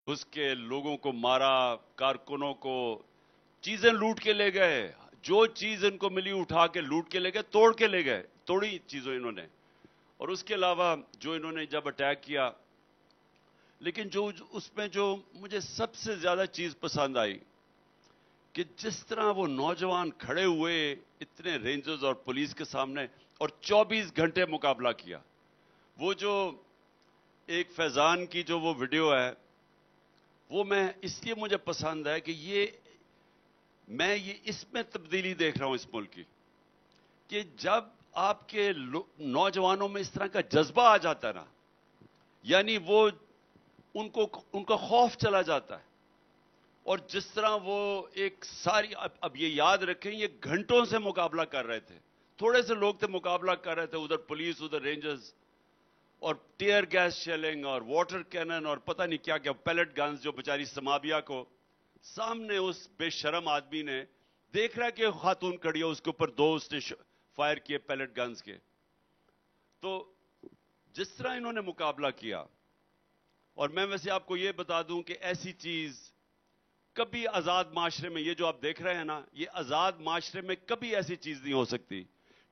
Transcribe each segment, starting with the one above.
घुस के लोगों को मारा, कारकुनों को चीजें लूट के ले गए, जो चीज इनको मिली उठा के लूट के ले गए, तोड़ के ले गए, तोड़ी चीजों इन्होंने। और उसके अलावा जो इन्होंने जब अटैक किया, लेकिन जो उसमें जो मुझे सबसे ज्यादा चीज पसंद आई कि जिस तरह वो नौजवान खड़े हुए इतने रेंजर्स और पुलिस के सामने और 24 घंटे मुकाबला किया। वो जो एक फैजान की जो वो वीडियो है, वो मैं इसलिए मुझे पसंद है कि मैं इसमें तब्दीली देख रहा हूं इस मुल्क की, कि जब आपके नौजवानों में इस तरह का जज्बा आ जाता है ना, यानी वो उनका खौफ चला जाता है। और जिस तरह वो एक सारी अब ये याद रखें, ये घंटों से मुकाबला कर रहे थे, थोड़े से लोग थे मुकाबला कर रहे थे, उधर पुलिस उधर रेंजर्स, और टीयर गैस शेलिंग और वाटर कैनन और पता नहीं क्या क्या पैलेट गन्स, जो बेचारी समाबिया को सामने उस बेशरम आदमी ने देख रहा है कि खातून खड़ी है, उसके ऊपर 2 उसने फायर किए पैलेट गन्स के। तो जिस तरह इन्होंने मुकाबला किया, और मैं वैसे आपको यह बता दूं कि ऐसी चीज कभी आजाद माशरे में, ये जो आप देख रहे हैं ना, ये आजाद माशरे में कभी ऐसी चीज नहीं हो सकती,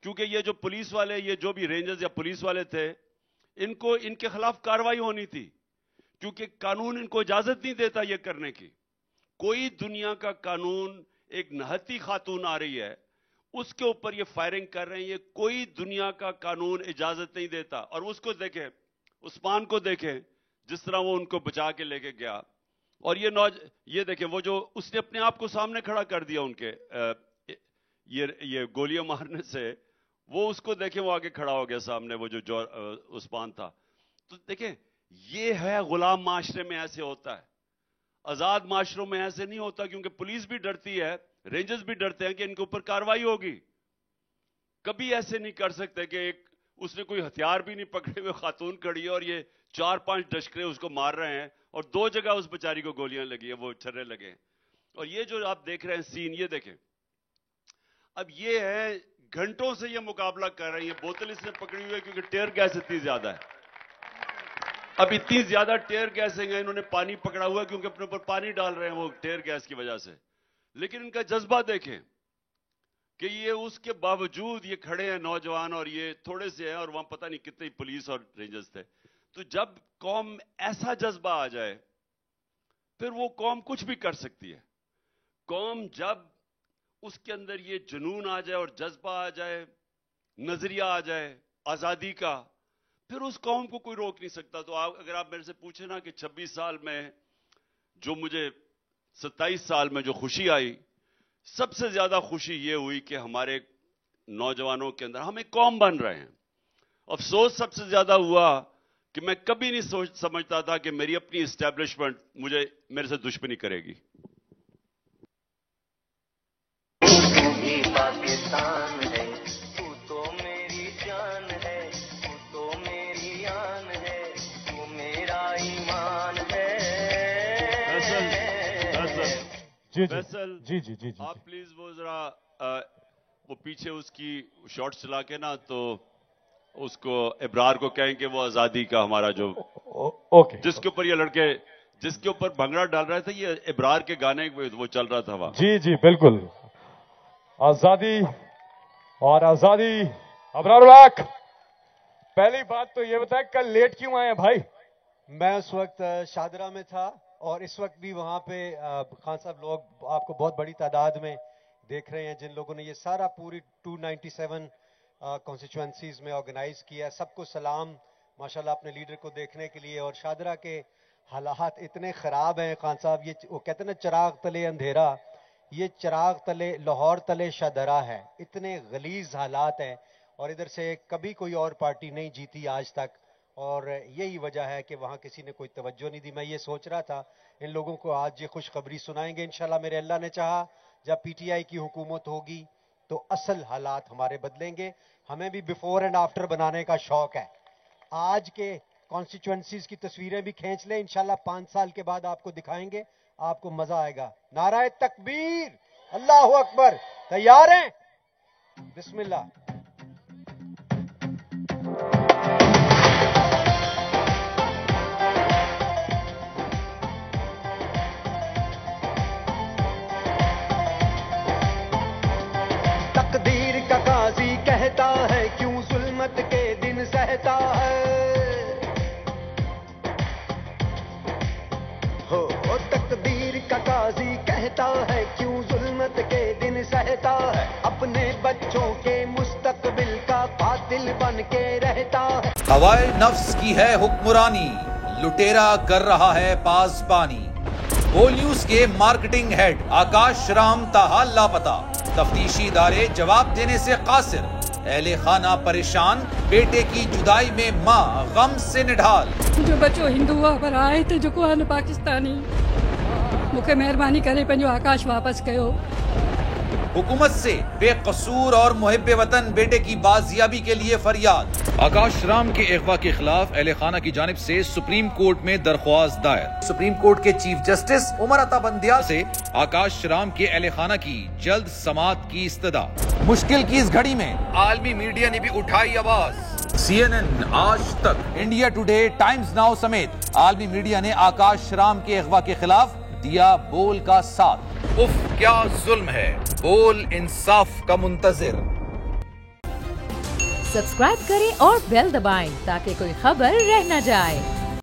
क्योंकि ये जो पुलिस वाले, ये जो भी रेंजर्स या पुलिस वाले थे, इनको इनके खिलाफ कार्रवाई होनी थी, क्योंकि कानून इनको इजाजत नहीं देता ये करने की। कोई दुनिया का कानून, एक नहती खातून आ रही है, उसके ऊपर ये फायरिंग कर रहे हैं, ये कोई दुनिया का कानून इजाजत नहीं देता। और उसको देखें, उस्मान को देखें, जिस तरह वो उनको बचा के लेके गया। और ये देखें, वो जो उसने अपने आप को सामने खड़ा कर दिया उनके ये गोलियां मारने से, वो उसको देखें, वो आगे खड़ा हो गया सामने, वो जो उस्मान था। तो देखें, ये है गुलाम माशरे में ऐसे होता है, आजाद माशरों में ऐसे नहीं होता, क्योंकि पुलिस भी डरती है, रेंजर्स भी डरते हैं कि इनके ऊपर कार्रवाई होगी। कभी ऐसे नहीं कर सकते कि उसने कोई हथियार भी नहीं पकड़े हुए, खातून खड़ी है और ये 4-5 डशकरे उसको मार रहे हैं, और 2 जगह उस बेचारी को गोलियां लगी है, वो छर्रे लगे हैं। और ये जो आप देख रहे हैं सीन, ये देखें, अब ये है घंटों से ये मुकाबला कर रहे हैं, ये बोतल इसने पकड़ी हुई है क्योंकि टेयर गैस इतनी ज्यादा है। अब इतनी ज्यादा टेयर गैस है, इन्होंने पानी पकड़ा हुआ है क्योंकि अपने ऊपर पानी डाल रहे हैं वो टेयर गैस की वजह से। लेकिन इनका जज्बा देखें कि ये उसके बावजूद ये खड़े हैं नौजवान, और ये थोड़े से हैं, और वहां पता नहीं कितने पुलिस और रेंजर्स थे। तो जब कौम ऐसा जज्बा आ जाए, फिर वो कौम कुछ भी कर सकती है। कौम जब उसके अंदर ये जुनून आ जाए और जज्बा आ जाए, नजरिया आ जाए आजादी का, फिर उस कौम को कोई रोक नहीं सकता। तो अगर आप मेरे से पूछे ना कि 26 साल में जो मुझे 27 साल में जो खुशी आई, सबसे ज्यादा खुशी ये हुई कि हमारे नौजवानों के अंदर हम एक कौम बन रहे हैं। अफसोस सबसे ज्यादा हुआ कि मैं कभी नहीं समझता था कि मेरी अपनी एस्टैब्लिशमेंट मेरे से दुश्मनी करेगी। पाकिस्तान है, तू तो मेरी जान है, तू तो मेरी आन है, तू मेरा ईमान है। फैसल, जी आप प्लीज वो जरा वो पीछे उसकी शॉर्ट चला के ना, तो उसको इब्रार को कहें कि वो आजादी का हमारा जो ओके, जिसके ऊपर ये लड़के जिसके ऊपर भंगड़ा डाल रहे थे, ये इब्रार के गाने वो चल रहा था वहां। जी बिल्कुल, आजादी और आजादी अबरार बैक। पहली बात तो ये बताए, कल लेट क्यों आए भाई? मैं उस वक्त शादरा में था, और इस वक्त भी वहां पे खान साहब लोग आपको बहुत बड़ी तादाद में देख रहे हैं, जिन लोगों ने ये सारा पूरी 297 कॉन्स्टिट्यूएंसीज में ऑर्गेनाइज किया। सबको सलाम माशाल्लाह अपने लीडर को देखने के लिए। और शादरा के हालात इतने खराब हैं खान साहब, ये वो कहते हैं ना, चिराग तले अंधेरा, ये चिराग तले लाहौर तले शादरा है। इतने गलीज हालात हैं, और इधर से कभी कोई और पार्टी नहीं जीती आज तक, और यही वजह है कि वहां किसी ने कोई तवज्जो नहीं दी। मैं ये सोच रहा था इन लोगों को आज ये खुशखबरी सुनाएंगे इंशाल्लाह, मेरे अल्लाह ने चाहा, जब पीटीआई की हुकूमत होगी तो असल हालात हमारे बदलेंगे। हमें भी बिफोर एंड आफ्टर बनाने का शौक है। आज के कॉन्स्टिट्यूएंसीज की तस्वीरें भी खींच लें, इंशाल्लाह 5 साल के बाद आपको दिखाएंगे, आपको मजा आएगा। नाराए तकबीर, अल्लाहू अकबर। तैयार हैं? बिस्मिल्लाह। कहता है क्यों जुल्मत के दिन सहता है, हो तकदीर का काजी कहता है क्यों जुल्मत के दिन सहता है, अपने बच्चों के मुस्तकबिल का कातिल बन के रहता है। हवाए नफ्स की है हुक्मरानी, लुटेरा कर रहा है पासबानी। बोल न्यूज के मार्केटिंग हेड आकाश राम ताहा लापता, तफ्तीशी इदारे जवाब देने से कासिर, अहले खाना परेशान, बेटे की जुदाई में माँ गम से निढाल। जो बच्चो हिंदू हुआ पर आए थे जो को आन पाकिस्तानी, मुखे मेहरबानी करे पंहिंजो आकाश वापस कयो। हुकूमत से बेकसूर और मुहिब्बे वतन बेटे की बाजियाबी के लिए फरियाद। आकाश राम के अगवा के खिलाफ अहले खाना की जानिब से सुप्रीम कोर्ट में दरख्वास्त दायर। सुप्रीम कोर्ट के चीफ जस्टिस उमर अता बंदियाल से आकाश राम के अहले खाना की जल्द समाअत की इस्तदा। मुश्किल की इस घड़ी में आलमी मीडिया ने भी उठाई आवाज। CNN, आज तक, इंडिया टुडे, टाइम्स नाउ समेत आलमी मीडिया ने आकाश राम के अगवा के खिलाफ दिया बोल का साथ। उफ क्या जुल्म है, बोल इंसाफ का मुंतजिर। सब्सक्राइब करें और बेल दबाएं ताकि कोई खबर रह न जाए।